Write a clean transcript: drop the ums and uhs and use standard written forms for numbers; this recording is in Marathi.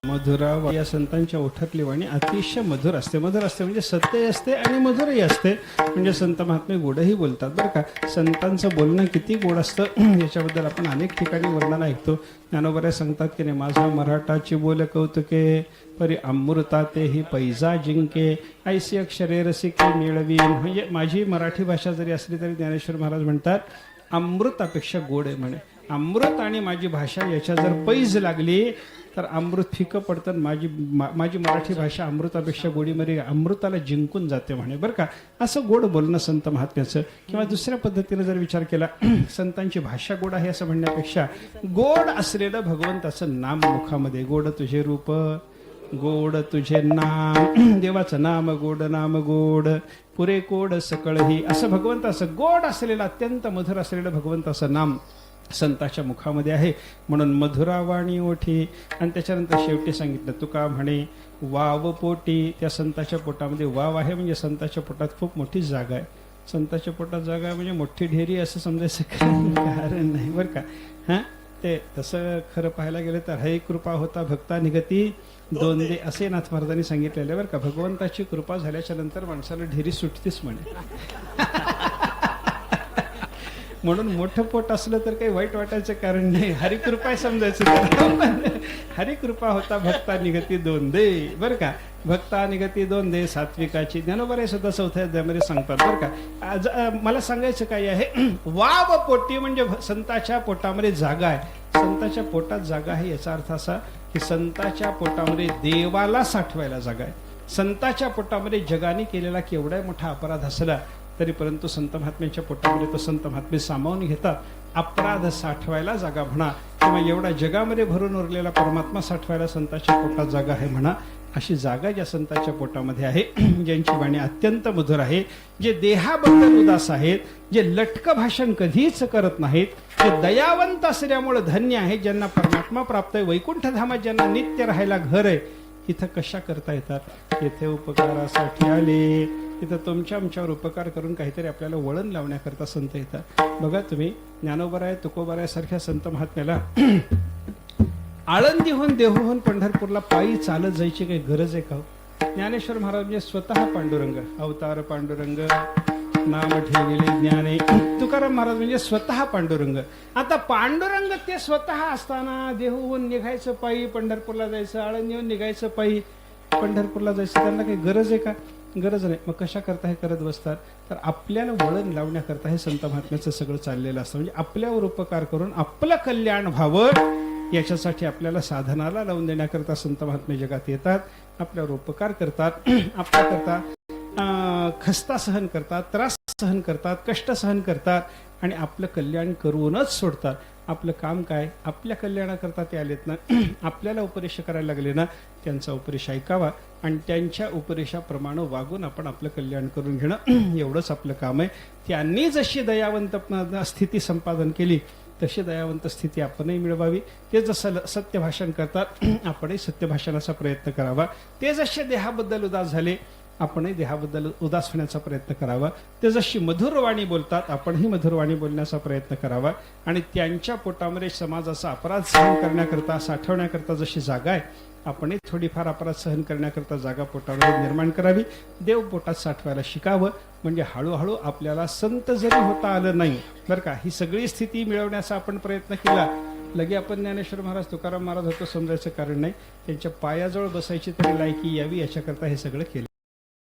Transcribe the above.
मधुरा या संतांच्या ओठातली वाणी अतिशय मधुर असते. मधुर असते म्हणजे सत्य असते आणि मधुरही असते. म्हणजे संत महात्मे गोडही बोलतात बरं का. संतांचं बोलणं किती गोड असतं याच्याबद्दल आपण अनेक ठिकाणी वर्णन ऐकतो. ज्ञानोबा सांगतात की नाही, माझा मराठाची बोल कौतुके परी अमृता तेही पैजा जिंके ऐसी अक्षरे रसिके मिळवीन. म्हणजे माझी मराठी भाषा जरी असली तरी ज्ञानेश्वर महाराज म्हणतात अमृतापेक्षा गोड आहे म्हणे. अमृत आणि माझी भाषा याच्या जर पैज लागली तर अमृत फिकं पडतं. माझी मराठी भाषा अमृतापेक्षा गोडीमध्ये अमृताला जिंकून जाते म्हणे बरं का. असं गोड बोलणं संत महात्म्याचं. किंवा दुसऱ्या पद्धतीने जर विचार केला, संतांची भाषा गोड आहे असं म्हणण्यापेक्षा गोड असलेलं भगवंताचं नाम मुखामध्ये. गोड तुझे रूप, गोड तुझे नाम, देवाचं नाम गोड, नाम गोड पुरे कोड सकळही, असं भगवंताचं गोड असलेलं अत्यंत मधुर असलेलं भगवंताचं नाम संताच्या मुखामध्ये आहे. म्हणून मधुरावाणी ओठी. आणि त्याच्यानंतर शेवटी सांगितलं तुका म्हणे वाव पोटी. त्या संताच्या पोटामध्ये वाव आहे म्हणजे संताच्या पोटात खूप मोठी जागा आहे. संताच्या पोटात जागा आहे म्हणजे मोठी ढेरी असं समजायचं कारण नाही बरं का. हां, ते तसं खरं पाहायला गेलं तर हरी कृपा होता भक्ता निगती दोन दे असे नाथ महाराजांनी सांगितलेले बरं का. भगवंताची कृपा झाल्याच्या नंतर माणसाला ढेरी सुटतीच म्हणे. म्हणून मोठं पोट असलं तर काही वाईट वाटायचं कारण नाही. हरिकृपा समजायचं. हरिकृपा होता भक्ता निगती दोन दे बरं का. भक्ता निगती दोन दे सात्विकाची. ज्ञानोबा सुद्धा चौथ्या अध्यायामध्ये सांगतात बरं का. मला सांगायचं काय आहे, वाव पोटी म्हणजे संताच्या पोटामध्ये जागा आहे. संताच्या पोटात जागा आहे याचा अर्थ असा की संताच्या पोटामध्ये देवाला साठवायला जागा आहे. संताच्या पोटामध्ये जगाने केलेला केवढा मोठा अपराध असला तरी परंतु संत महात्म्याच्या पोटामध्ये तो संत महात्मे सामावून घेतात. अपराध साठवायला जागा म्हणा किंवा एवढा जगामध्ये भरून उरलेला परमात्मा साठवायला संताच्या पोटात जागा आहे म्हणा. अशी जागा ज्या संताच्या पोटामध्ये आहे, ज्यांची वाणी अत्यंत मधुर आहे, जे देहाबद्दल उदास आहेत, जे लटकं भाषण कधीच करत नाहीत, जे दयावंत असल्यामुळे धन्य आहे, ज्यांना परमात्मा प्राप्त आहे, वैकुंठ धामात ज्यांना नित्य राहायला घर आहे, इथं कशा करता येतात. येथे उपकारासाठी आले. तिथं तुमच्या आमच्यावर उपकार करून काहीतरी आपल्याला वळण लावण्याकरता संत येतात. बघा तुम्ही, ज्ञानोबराय तुकोबाराय सारख्या संत महात्म्याला आळंदीहून देहूहून पंढरपूरला पायी चालत जायची काही गरज आहे का. ज्ञानेश्वर महाराज म्हणजे स्वतः पांडुरंग, अवतार पांडुरंग नाम ठेविले ज्ञाने. तुकाराम महाराज म्हणजे स्वतः पांडुरंग. आता पांडुरंग ते स्वतः असताना देहूहून निघायचं पायी पंढरपूरला जायचं, आळंदीहून निघायचं पायी पंढरपूरला जायचं, त्यांना काही गरज आहे का. गरज नाही. मग कशा करता हे करत बसतात. तर आपल्याला वळण लावण्याकरता हे संत महात्म्याचं सगळं चाललेलं असतं. म्हणजे आपल्यावर उपकार करून आपलं कल्याण व्हावं याच्यासाठी आपल्याला साधनाला लावून देण्याकरता संत महात्मे जगात येतात. आपल्यावर उपकार करतात, आपल्याकरता खस्ता सहन करतात, त्रास सहन करतात, कष्ट सहन करतात आणि आपलं कल्याण करूनच सोडतात. आपलं काम काय, आपल्या कल्याणाकरता ते आलेत ना. आपल्याला उपदेश करायला लागले ना, त्यांचा उपदेश ऐकावा आणि त्यांच्या उपदेशाप्रमाणे वागून आपण आपलं कल्याण करून घेणं एवढंच आपलं काम आहे. त्यांनी जशी दयावंत स्थिती संपादन केली तशी दयावंत स्थिती आपणही मिळवावी. ते जसं सत्य भाषण करतात आपणही सत्य भाषणाचा प्रयत्न करावा. ते जसे देहाबद्दल उदास झाले आपणही देहाबद्दल उदास होण्याचा प्रयत्न करावा. ते जशी मधुरवाणी बोलतात आपणही मधुरवाणी बोलण्याचा प्रयत्न करावा. आणि त्यांच्या पोटामध्ये समाजाचा अपराध सहन करण्याकरता साठवण्याकरता जशी जागा आहे आपणही थोडीफार अपराध सहन करण्याकरता जागा पोटामध्ये निर्माण करावी. देव पोटात साठवायला शिकावं. म्हणजे हळूहळू आपल्याला संत जरी होता आलं नाही बरं का, ही सगळी स्थिती मिळवण्याचा आपण प्रयत्न केला लगे आपण ज्ञानेश्वर महाराज तुकाराम महाराज होतो समजायचं कारण नाही. त्यांच्या पायाजवळ बसायची तरी लायकी यावी याच्याकरता हे सगळं केलं.